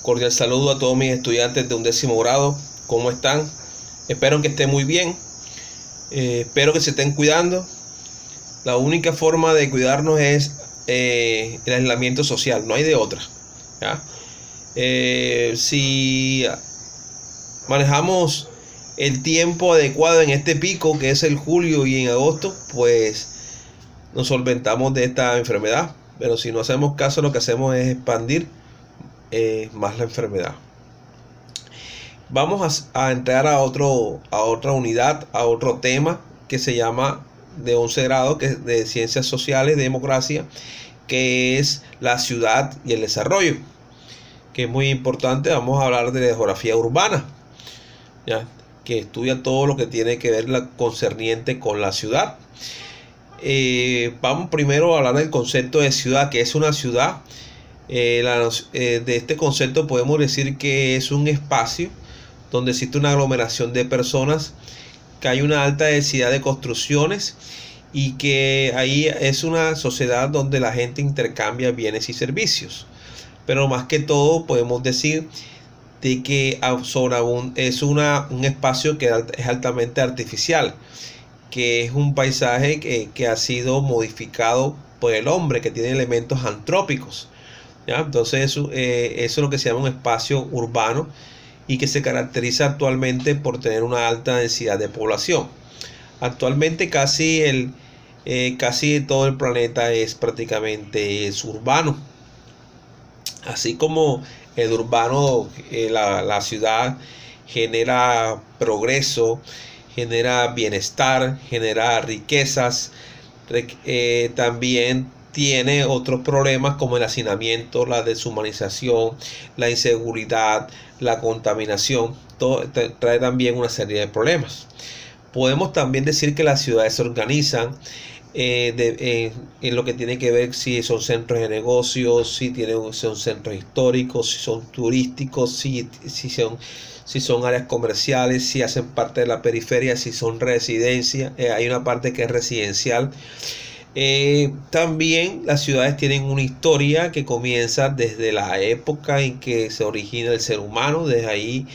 Cordial saludo a todos mis estudiantes de 11º grado. ¿Cómo están? Espero que estén muy bien. Espero que se estén cuidando. La única forma de cuidarnos es el aislamiento social. No hay de otra, ¿ya? Si manejamos el tiempo adecuado en este pico, que es el julio y en agosto, pues nos solventamos de esta enfermedad. Pero si no hacemos caso, lo que hacemos es expandir más la enfermedad. Vamos a entrar a otra unidad, a otro tema que se llama de 11 grado, que es de Ciencias Sociales, de Democracia, que es la ciudad y el desarrollo, que es muy importante. Vamos a hablar de la geografía urbana, ¿ya?, que estudia todo lo que tiene que ver concerniente con la ciudad. Vamos primero a hablar del concepto de ciudad. ¿Qué es una ciudad? De este concepto podemos decir que es un espacio donde existe una aglomeración de personas, que hay una alta densidad de construcciones y que ahí es una sociedad donde la gente intercambia bienes y servicios. Pero más que todo podemos decir de que es un espacio que es altamente artificial, que es un paisaje que ha sido modificado por el hombre, que tiene elementos antrópicos, ¿ya? Entonces eso es lo que se llama un espacio urbano y que se caracteriza actualmente por tener una alta densidad de población. Actualmente casi todo el planeta es prácticamente urbano. Así como el urbano, la ciudad genera progreso, genera bienestar, genera riquezas, también tiene otros problemas como el hacinamiento, la deshumanización, la inseguridad, la contaminación. Todo trae también una serie de problemas. Podemos también decir que las ciudades se organizan en lo que tiene que ver si son centros de negocios, si son centros históricos, si son turísticos, si son áreas comerciales, si hacen parte de la periferia, si son residencias. Hay una parte que es residencial. También las ciudades tienen una historia que comienza desde la época en que se origina el ser humano. Desde ahí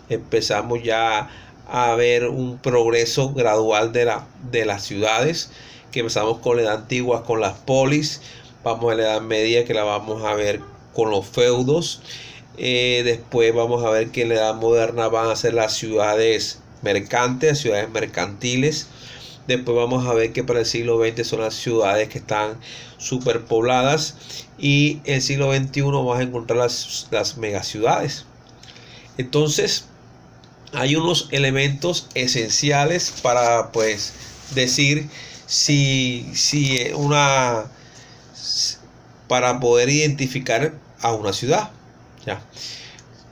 empezamos ya a ver un progreso gradual de las ciudades, que empezamos con la edad antigua, con las polis, vamos a la edad media, que la vamos a ver con los feudos. Después vamos a ver que en la edad moderna van a ser las ciudades mercantes, ciudades mercantiles. Después vamos a ver que para el siglo XX son las ciudades que están superpobladas, y en el siglo XXI vamos a encontrar las megaciudades. Entonces hay unos elementos esenciales para pues decir para poder identificar a una ciudad, ¿ya?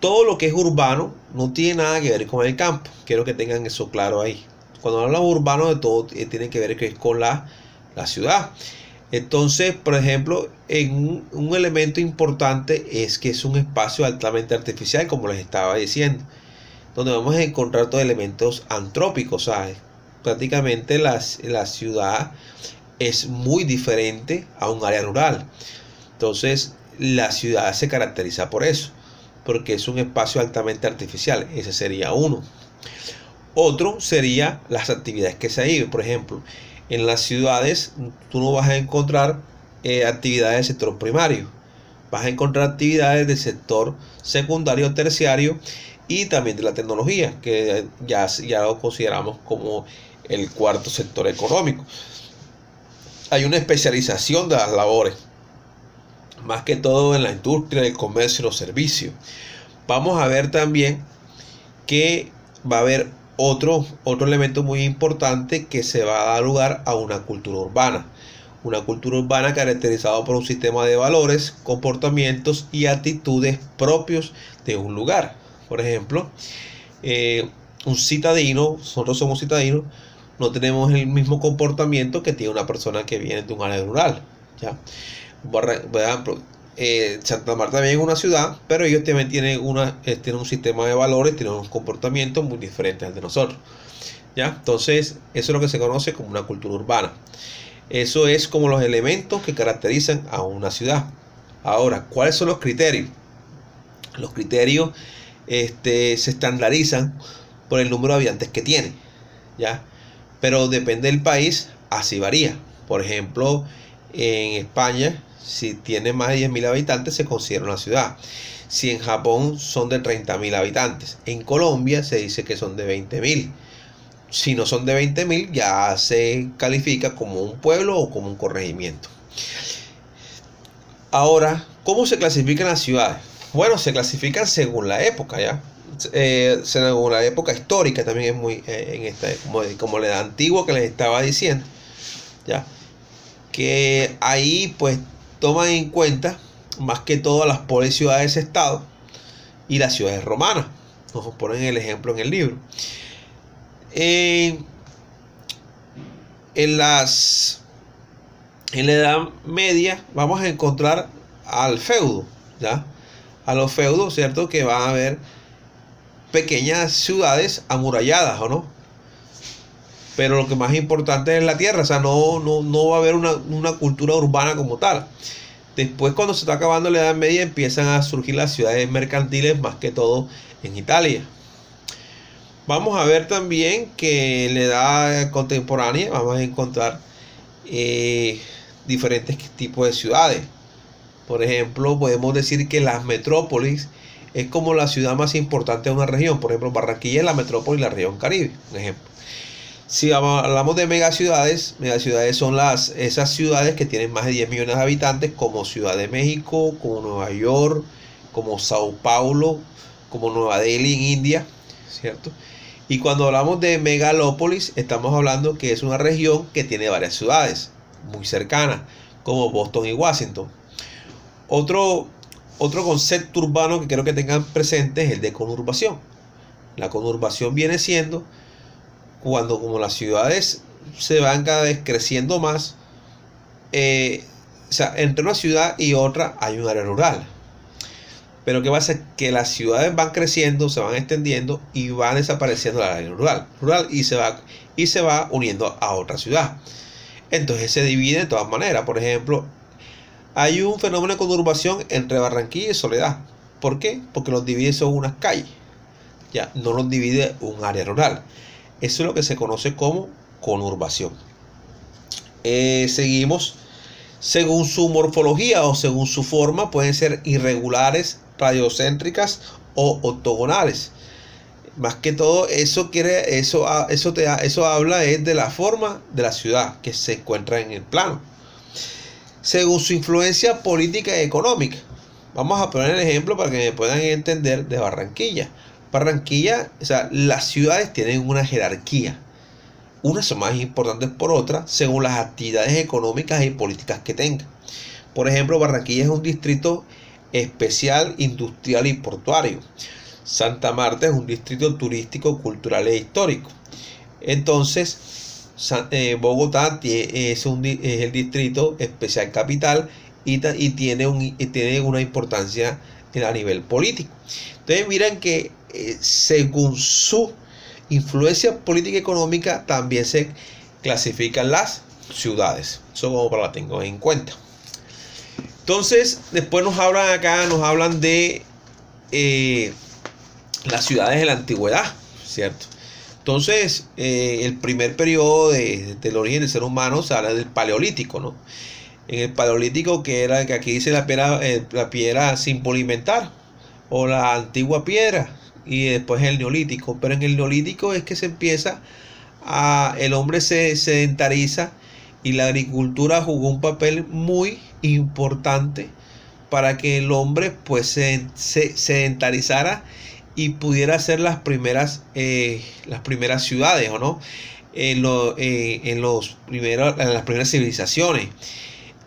Todo lo que es urbano no tiene nada que ver con el campo. Quiero que tengan eso claro ahí. Cuando hablamos urbano, de todo tiene que ver con la ciudad. Entonces, por ejemplo, un elemento importante es que es un espacio altamente artificial, como les estaba diciendo, donde vamos a encontrar todos elementos antrópicos, ¿sabes? Prácticamente la ciudad es muy diferente a un área rural. Entonces la ciudad se caracteriza por eso, porque es un espacio altamente artificial. Ese sería uno. Otro sería las actividades que se viven. Por ejemplo, en las ciudades tú no vas a encontrar actividades del sector primario, vas a encontrar actividades del sector secundario, terciario, y también de la tecnología, que ya lo consideramos como el cuarto sector económico. Hay una especialización de las labores, más que todo en la industria, el comercio y los servicios. Vamos a ver también que va a haber otro elemento muy importante, que se va a dar lugar a una cultura urbana. Una cultura urbana caracterizada por un sistema de valores, comportamientos y actitudes propios de un lugar. Por ejemplo, un citadino, nosotros somos citadinos, no tenemos el mismo comportamiento que tiene una persona que viene de un área rural, ¿ya? Por ejemplo, Santa Marta también es una ciudad, pero ellos también tienen un sistema de valores, tienen unos comportamientos muy diferentes al de nosotros, ¿ya? Entonces, eso es lo que se conoce como una cultura urbana. Eso es como los elementos que caracterizan a una ciudad. Ahora, ¿cuáles son los criterios? Los criterios se estandarizan por el número de habitantes que tiene, ¿ya? Pero depende del país, así varía. Por ejemplo, en España, si tiene más de 10.000 habitantes, se considera una ciudad. Si en Japón son de 30.000 habitantes. En Colombia se dice que son de 20.000. Si no son de 20.000, ya se califica como un pueblo o como un corregimiento. Ahora, ¿cómo se clasifican las ciudades? Bueno, se clasifican según la época, ¿ya? Según la época histórica, también es muy como la edad antigua que les estaba diciendo, ¿ya? Que ahí pues toman en cuenta más que todo las pobres ciudades-estado y las ciudades romanas. Nos ponen el ejemplo en el libro. En la Edad Media vamos a encontrar al feudo, ¿ya? A los feudos, ¿cierto? Que van a haber pequeñas ciudades amuralladas, ¿o no? Pero lo que más importante es la tierra, o sea, no va a haber una cultura urbana como tal. Después, cuando se está acabando la Edad Media, empiezan a surgir las ciudades mercantiles, más que todo en Italia. Vamos a ver también que en la edad contemporánea vamos a encontrar diferentes tipos de ciudades. Por ejemplo, podemos decir que las metrópolis es como la ciudad más importante de una región. Por ejemplo, Barranquilla es la metrópoli de la región Caribe, un ejemplo. Si hablamos de megaciudades son esas ciudades que tienen más de 10 millones de habitantes, como Ciudad de México, como Nueva York, como Sao Paulo, como Nueva Delhi en India, ¿cierto? Y cuando hablamos de megalópolis, estamos hablando que es una región que tiene varias ciudades muy cercanas, como Boston y Washington. Otro concepto urbano que quiero que tengan presente es el de conurbación. La conurbación viene siendo cuando, como las ciudades se van cada vez creciendo más, o sea, entre una ciudad y otra hay un área rural. Pero ¿qué pasa? Que las ciudades van creciendo, se van extendiendo y van desapareciendo la área rural y se va uniendo a otra ciudad. Entonces se divide de todas maneras. Por ejemplo, hay un fenómeno de conurbación entre Barranquilla y Soledad. ¿Por qué? Porque los divide son unas calles. Ya, no los divide un área rural. Eso es lo que se conoce como conurbación. Seguimos. Según su morfología o según su forma, pueden ser irregulares, radiocéntricas o octogonales. Más que todo, eso habla es de la forma de la ciudad que se encuentra en el plano. Según su influencia política y económica. Vamos a poner el ejemplo para que me puedan entender de Barranquilla. Barranquilla, o sea, las ciudades tienen una jerarquía. Unas son más importantes por otras según las actividades económicas y políticas que tengan. Por ejemplo, Barranquilla es un distrito especial, industrial y portuario. Santa Marta es un distrito turístico, cultural e histórico. Entonces, Bogotá es el distrito especial capital y tiene una importancia a nivel político. Entonces, miren que según su influencia política y económica también se clasifican las ciudades. Eso como para la tengo en cuenta. Entonces, después nos hablan de las ciudades de la antigüedad, ¿cierto? Entonces, el primer periodo del origen del ser humano se habla del paleolítico, ¿no? En el paleolítico, que aquí dice la piedra sin polimentar o la antigua piedra, y después el neolítico. Pero en el neolítico es que se empieza el hombre se sedentariza y la agricultura jugó un papel muy importante para que el hombre pues se sedentarizara y pudiera hacer las primeras ciudades, ¿o no? En las primeras civilizaciones,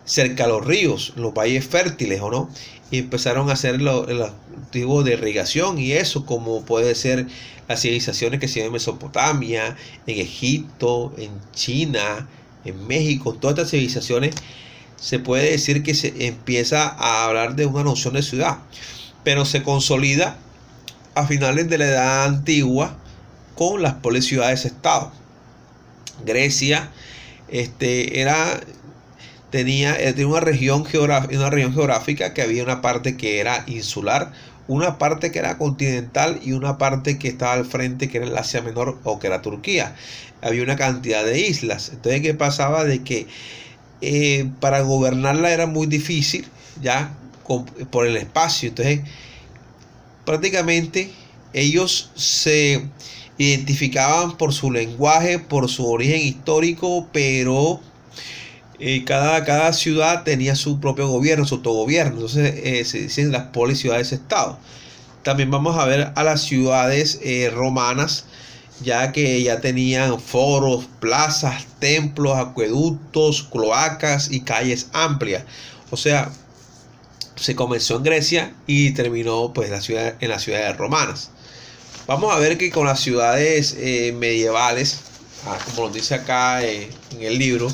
cerca de los ríos, los valles fértiles, ¿o no? Y empezaron a hacer los cultivos de irrigación y eso, como puede ser las civilizaciones que se ven en Mesopotamia, en Egipto, en China, en México. Todas estas civilizaciones se puede decir que se empieza a hablar de una noción de ciudad, pero se consolida a finales de la Edad Antigua con las policiudades-estado. Grecia tenía una región geográfica que había una parte que era insular, una parte que era continental y una parte que estaba al frente, que era el Asia Menor o que era Turquía. Había una cantidad de islas. Entonces, ¿qué pasaba? De que para gobernarla era muy difícil, ya por el espacio. Entonces, prácticamente ellos se identificaban por su lenguaje, por su origen histórico, pero cada ciudad tenía su propio gobierno, su autogobierno. Entonces se dicen las polis, ciudades-estado. También vamos a ver a las ciudades romanas, ya que ya tenían foros, plazas, templos, acueductos, cloacas y calles amplias. O sea, se comenzó en Grecia y terminó pues en las ciudades romanas. Vamos a ver que con las ciudades medievales, como nos dice acá en el libro,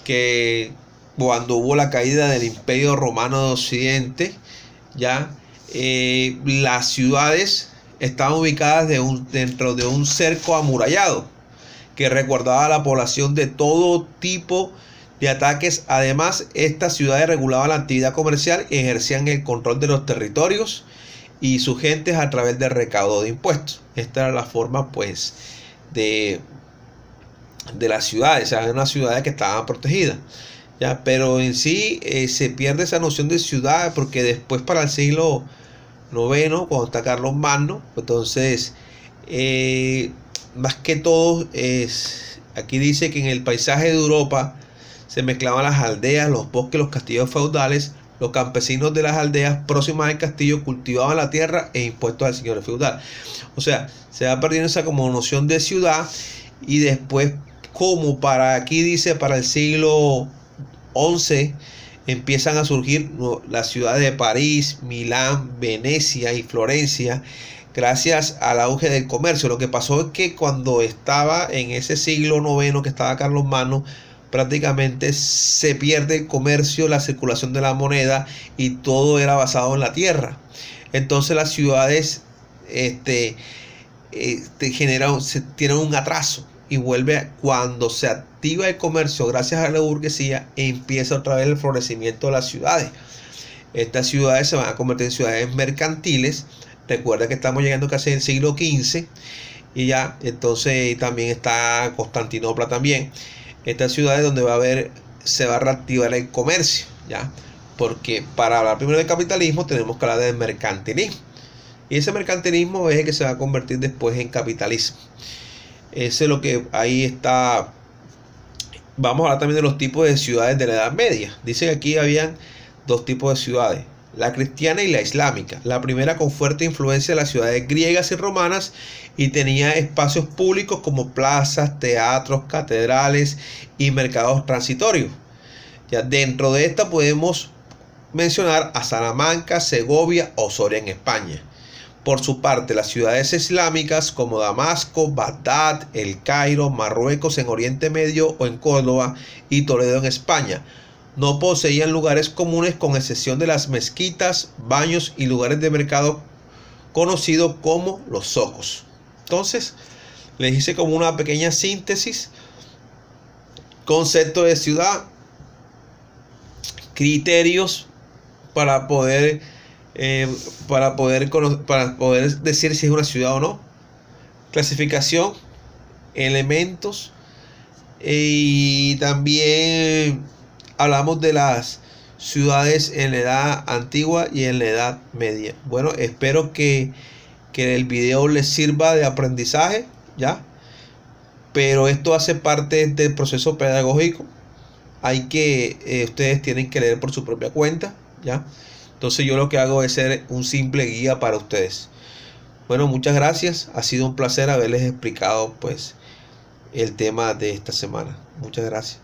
que cuando hubo la caída del Imperio Romano de Occidente, ya las ciudades estaban ubicadas dentro de un cerco amurallado que resguardaba a la población de todo tipo de ataques. Además, estas ciudades regulaban la actividad comercial y ejercían el control de los territorios y sus gentes a través del recaudo de impuestos. Esta era la forma pues de las ciudades, o sea, unas ciudades que estaban protegidas, ya, pero en sí se pierde esa noción de ciudad, porque después para el siglo IX, cuando está Carlos Magno, entonces más que todo aquí dice que en el paisaje de Europa se mezclaban las aldeas, los bosques, los castillos feudales. Los campesinos de las aldeas próximas al castillo cultivaban la tierra e impuestos al señor feudal. O sea, se va perdiendo esa como noción de ciudad. Y después, como para aquí dice, para el siglo XI, empiezan a surgir las ciudades de París, Milán, Venecia y Florencia, gracias al auge del comercio. Lo que pasó es que cuando estaba en ese siglo IX que estaba Carlos Magno, prácticamente se pierde el comercio, la circulación de la moneda, y todo era basado en la tierra. Entonces las ciudades tienen un atraso, y vuelve cuando se activa el comercio gracias a la burguesía, empieza otra vez el florecimiento de las ciudades. Estas ciudades se van a convertir en ciudades mercantiles. Recuerda que estamos llegando casi en el siglo XV, y ya entonces también está Constantinopla también. Estas ciudades donde se va a reactivar el comercio, ya, porque para hablar primero del capitalismo tenemos que hablar del mercantilismo, y ese mercantilismo es el que se va a convertir después en capitalismo. Eso es lo que ahí está. Vamos a hablar también de los tipos de ciudades de la Edad Media. Dice que aquí habían dos tipos de ciudades: la cristiana y la islámica. La primera con fuerte influencia de las ciudades griegas y romanas, y tenía espacios públicos como plazas, teatros, catedrales y mercados transitorios. Ya dentro de esta podemos mencionar a Salamanca, Segovia o Soria en España. Por su parte, las ciudades islámicas como Damasco, Bagdad, El Cairo, Marruecos en Oriente Medio o en Córdoba y Toledo en España, no poseían lugares comunes, con excepción de las mezquitas, baños y lugares de mercado conocidos como los zocos. Entonces, les hice como una pequeña síntesis: concepto de ciudad, criterios para poder decir si es una ciudad o no, clasificación, elementos, y también hablamos de las ciudades en la edad antigua y en la edad media. Bueno, espero que el video les sirva de aprendizaje, ya, pero esto hace parte del proceso pedagógico. Ustedes tienen que leer por su propia cuenta, ya. Entonces yo lo que hago es ser un simple guía para ustedes. Bueno, muchas gracias. Ha sido un placer haberles explicado pues el tema de esta semana. Muchas gracias.